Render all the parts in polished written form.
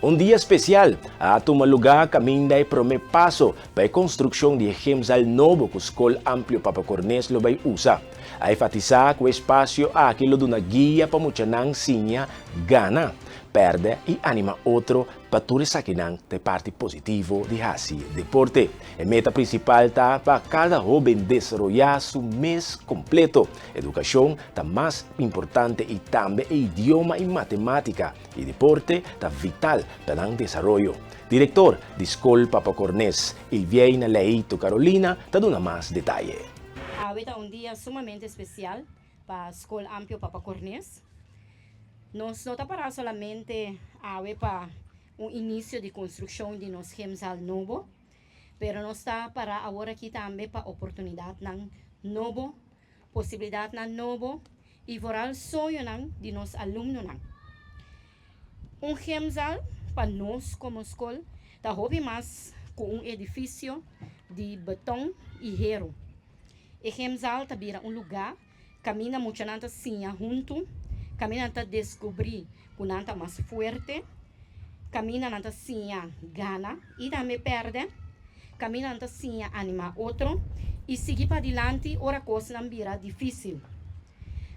Um dia especial, a lugar caminho da primeiro passo para a construção de Gemsal novo que a Escola Amplo Papa Cornés lo vai usar. A enfatizar que o espaço aquilo de uma guia para muitas sinha gana, perde e anima outro para tudo isso que não tem parte positivo de esse deporte. A meta principal está para cada jovem desenvolver seu mês completo. Educação está mais importante e também idioma e matemática. E deporte está vital para o desenvolvimento. Diretor da Escola Papa Cornés, Ilviana Leito Carolina, está dando mais detalhes. Hoy es un día sumamente especial para la Escuela Amplo Papa Cornés. No está para solamente para un inicio de construcción de nos Gemsal novo, pero no está para ahora aquí también para oportunidad nan novo, posibilidad nan novo y foral sueño nan de nos alumnos nan. Un Gemsal para nos como escuela, está hobby más con un edificio de betón y hierro. E Gemsal tabira um lugar, camina muita nanta sinha junto, camina nanta descobrir que nanta mais forte, camina nanta sinha gana e também perde, camina nanta sinha anima outro e seguir para adiante, ora coisa não vira difícil.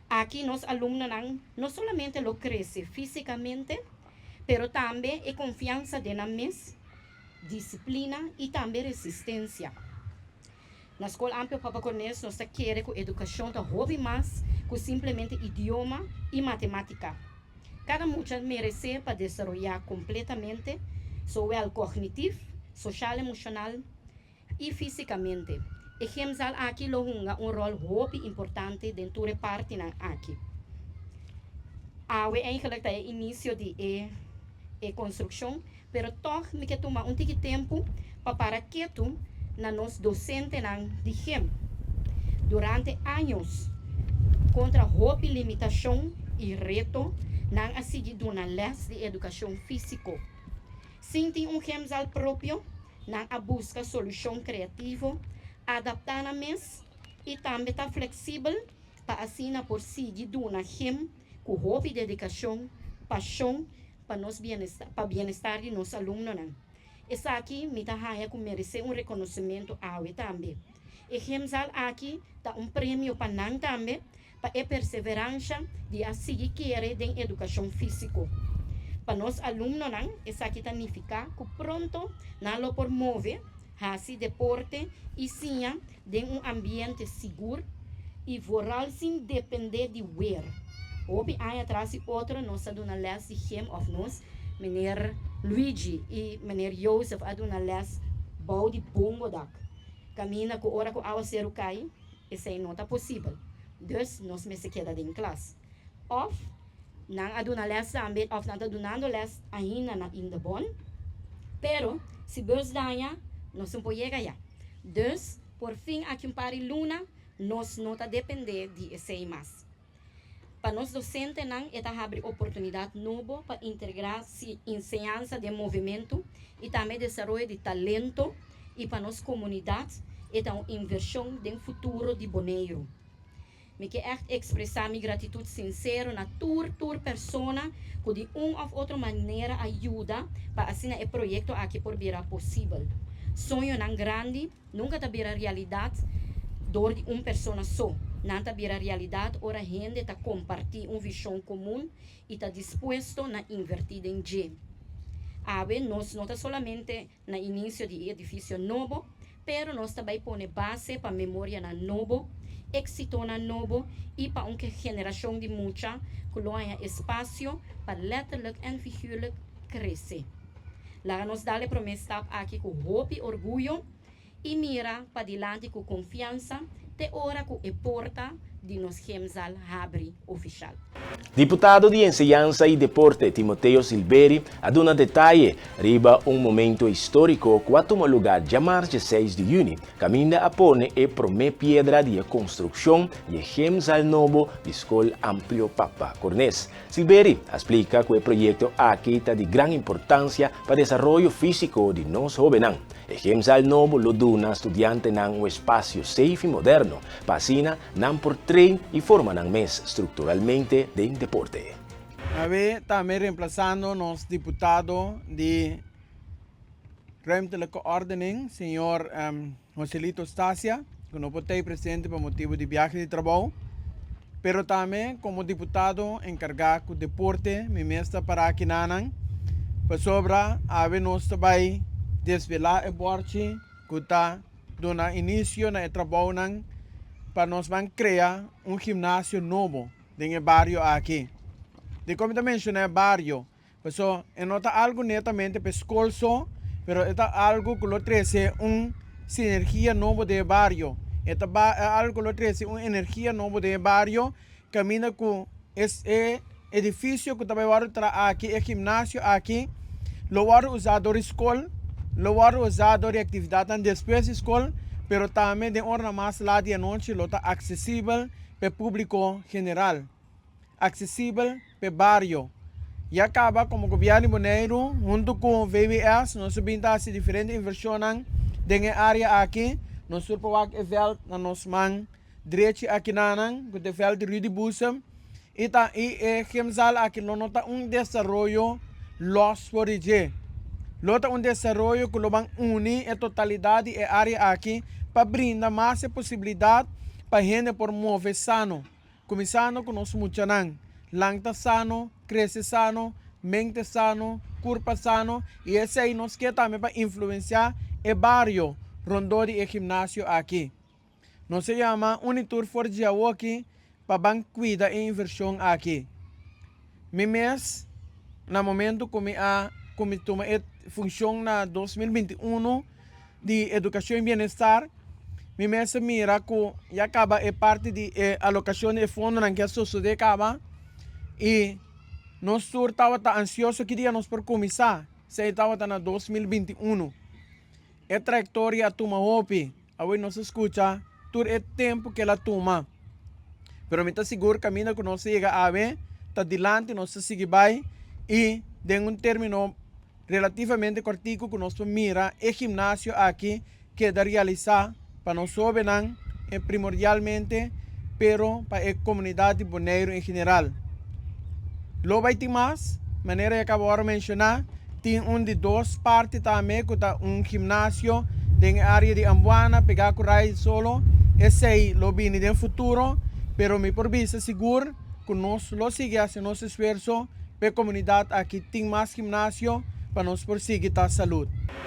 Aqui nós alunos não solamente lo cresce fisicamente, pero também é confiança de nós, disciplina e também resistência. Na Escola Amplo Papa Cornés, nós queremos que a educação está hobby mais que simplesmente idioma e matemática. Cada mucha merece para desenvolver completamente, sobre cognitivo, social, emocional e fisicamente. E Gemsal aqui lo junga rol hobby importante dentro da parte aqui. Awe eigenlijk é início de construção, pero toch me que tomar tempo para quieto na nos docente de GEM durante anos contra hobby limitação e reto não a seguir uma les de educação física. Sinti Gemsal próprio não a busca solução criativa, adaptar a mes e também está flexível para assim por seguir uma GEM com hobby dedicação, paixão para nos bem-estar de nos alunos. Essa aqui me dá que merece reconhecimento também. E Gemsal aqui dá prêmio para nós também, para a perseverança de seguir querer em educação física. Para nós alunos, essa aqui significa que pronto não lo promove esse deporte e sim de ambiente seguro e voral sem depender de where. Houve atrás de outro, nós damos uma les de Gem of nós, meneer Luigi e meneer Joseph a doen les bouw die bongodak. Camina com hora com awa zero cai, isso é não tá possível. Dus nós me se queda em classe. Of não a doen les também, of não tá donando les ainda na in de bon. Pero se bus danha, nós não pode chegar. Dus por fim aqui pari luna, nós não tá depender de esse mais. Para nós docentes, esta abre oportunidade nova para integrar ensinança de movimento e também desenvolvimento de talento e para nossa comunidade, esta uma inversão de futuro de Bonaire. Me quero echt expressar minha gratidão sincera na tour persona que de uma ou outra maneira ajuda para assim o projeto aqui por virar possível. Sonho não grande, nunca tá virar realidade, dor de uma pessoa só. Nanta vira realidade, ora a gente está compartilhar uma visão comum e está disposto a invertir em G. Nós não está solamente no início de edifício novo, pero nós também põe base para memória na novo, êxito na novo e para uma geração de muita que tenha espaço para letterlijk e figuurlijk crescer. Lá nós dá promessa aqui com hope e orgulho e mira para diante com confiança. De hora que a porta de nos Gemsal abre oficial. Deputado de Enseñanza e Deporte Timoteo Silveri ha dato detalhe riba momento histórico que toma lugar dia março 6 de junho, caminha a pone a primeira pedra de construção de Gemsal novo de Escola Amplo Papa Cornés. Silveri explica que o projeto aqui está de grande importância para o desenvolvimento físico de nós jovens. O Gemsal novo lo dona estudiante nang um espaço safe e moderno, para assim não por treino e forma nang mes estruturalmente de deporte. A ver, también reemplazando los diputados de Ruimtelijke Ordening, señor Joselito Stasia, que no puede ser presidente por motivo de viaje de trabajo. Pero también como diputado encargado del deporte, mi mesta para aquí nanan, pues sobra a ver nos também desvelar el borche, que está dando inicio na trabalho para nos van crear un gimnasio nuevo en el barrio aquí. De como te mencioné, barrio, pues nota algo netamente pescoso, pero es algo que lo trae una sinergia nueva de barrio. Es algo que lo trae una energía nueva de barrio, camina con ese edificio que también va a traer aquí, el gimnasio aquí, lo va a usar de escuela, lo va a usar de actividad después de escuela, pero también de hora más la de noche lo está accesible para el público general, accesible para el barrio. E acaba como governo Bonaire, junto com o VBS, nós subimos diferentes inversões na área aqui. Nós surprovamos o veld na nossa mão direita aqui na mão, com o veld de Rudy Bussam. E gemzal aqui não está desenvolvimento los por IG. Lota desenvolvimento que vão unir a totalidade da área aqui para brindar mais possibilidade para a gente por mover sano. Começando com nós muchanan. Langta sano, crece sano, mente sano, corpo sano, e esse aí nos quer também para influenciar o barrio rondó de gimnasio aqui. Nos se chama Unitur for Jawoki para cuidar e inversão aqui. Mi mês, no momento como toma função na 2021 de educação e bem-estar, mi mês mira que já acaba a parte de alocação de fundo na que a sociedade acaba. E nós estávamos ansiosos que dia nós por começar. Se estava na 2021. A trajetória toma hopi. Agora nós escuta todo o tempo que ela toma. Pero me está seguro que caminho que nós chega a ver, está adiante, nós seguimos bem. E de um término relativamente cortico que nós mira o gimnasio aqui que da realizar para nós soberan primordialmente, pero para a comunidade de Bonaire em geral. Lo vai ter mais, maneira que acabo de mencionar, tem de duas partes também, que está gimnasio na área de Ambuana, pegar com raio solo, esse aí lo viene no futuro, pero me por vista seguro que nós lo seguimos nosso esforço para a comunidade aqui tem mais gimnasio para nós prosseguir a saúde.